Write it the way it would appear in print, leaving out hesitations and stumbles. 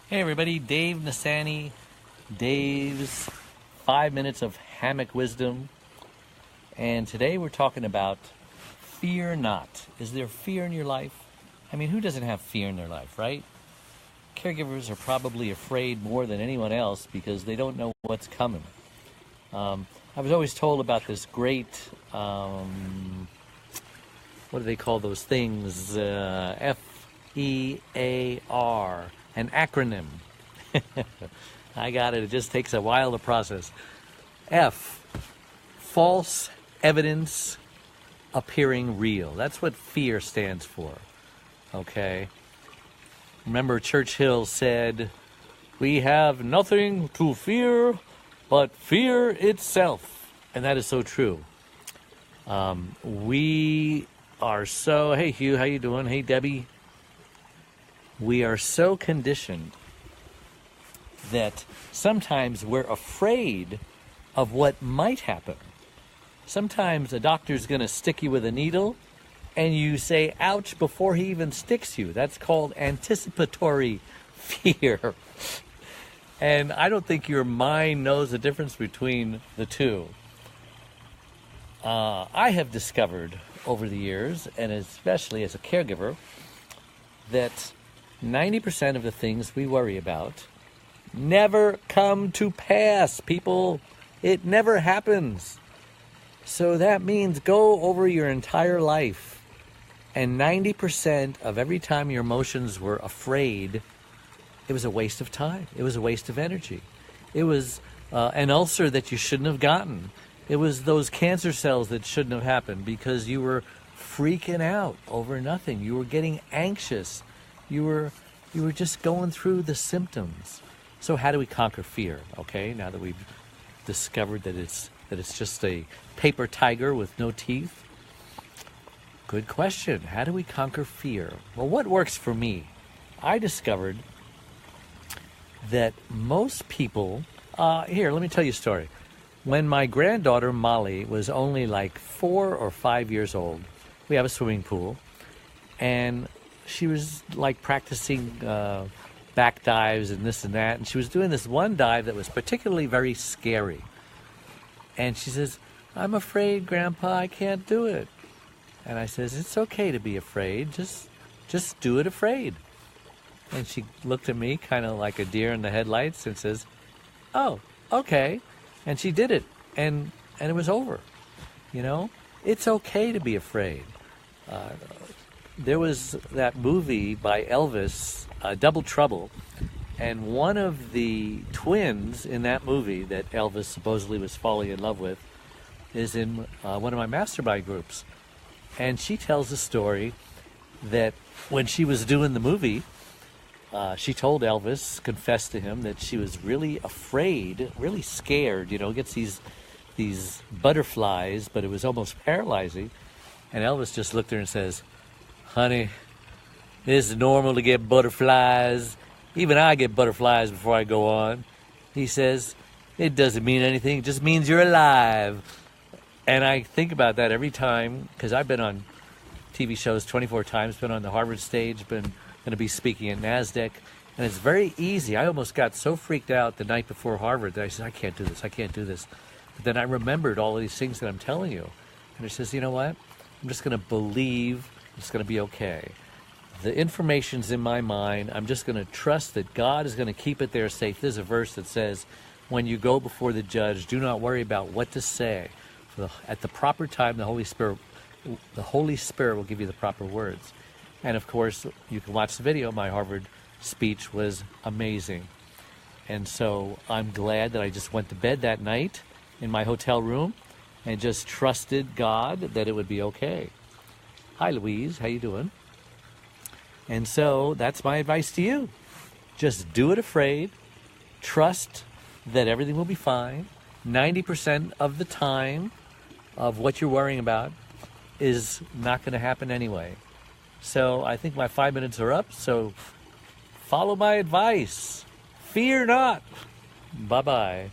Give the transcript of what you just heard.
Hey everybody, Dave Nasani, Dave's 5 minutes of Hammock wisdom. And today we're talking about fear not. Is there fear in your life? I mean, who doesn't have fear in their life, right? Caregivers are probably afraid more than anyone else because they don't know what's coming. I was always told about this great, what do they call those things? FEAR. An acronym. I got it. It just takes a while to process. F, false evidence appearing real. That's what fear stands for. Okay. Remember Churchill said, "We have nothing to fear but fear itself." And that is so true. We are so, hey Hugh, how you doing? Hey Debbie. We are so conditioned that sometimes we're afraid of what might happen. Sometimes a doctor's going to stick you with a needle and you say, ouch, before he even sticks you. That's called anticipatory fear. And I don't think your mind knows the difference between the two. I have discovered over the years, and especially as a caregiver, that 90% of the things we worry about never come to pass, people. It never happens. So that means go over your entire life, and 90% of every time your emotions were afraid, it was a waste of time. It was a waste of energy. It was an ulcer that you shouldn't have gotten. It was those cancer cells that shouldn't have happened because you were freaking out over nothing. You were getting anxious. You were just going through the symptoms. So how do we conquer fear? Okay, now that we've discovered that it's just a paper tiger with no teeth. Good question. How do we conquer fear? Well, what works for me? I discovered that most people, here, let me tell you a story. When my granddaughter Molly was only like 4 or 5 years old, we have a swimming pool, and she was like practicing back dives and this and that. And she was doing this one dive that was particularly very scary. And she says, "I'm afraid, Grandpa, I can't do it." And I says, "It's okay to be afraid. Just do it afraid." And she looked at me kind of like a deer in the headlights and says, "Oh, okay." And she did it. And it was over. You know, it's okay to be afraid. There was that movie by Elvis, Double Trouble, and one of the twins in that movie that Elvis supposedly was falling in love with is in one of my mastermind groups. And she tells a story that when she was doing the movie, she told Elvis, confessed to him, that she was really afraid, really scared, gets these butterflies, but it was almost paralyzing. And Elvis just looked at her and says, "Honey, it's normal to get butterflies. Even I get butterflies before I go on." He says, "It doesn't mean anything. It just means you're alive." And I think about that every time, because I've been on TV shows 24 times, been on the Harvard stage, been going to be speaking at NASDAQ. And it's very easy. I almost got so freaked out the night before Harvard that I said, I can't do this. But then I remembered all of these things that I'm telling you. And it says, you know what? I'm just going to believe it's going to be okay. The information's in my mind. I'm just going to trust that God is going to keep it there safe. There's a verse that says, when you go before the judge, do not worry about what to say. At the proper time, the Holy Spirit will give you the proper words. And of course, you can watch the video. My Harvard speech was amazing. And so I'm glad that I just went to bed that night in my hotel room and just trusted God that it would be okay. Hi, Louise. How you doing? And so that's my advice to you. Just do it afraid. Trust that everything will be fine. 90% of the time of what you're worrying about is not going to happen anyway. So I think my 5 minutes are up. So follow my advice. Fear not. Bye-bye.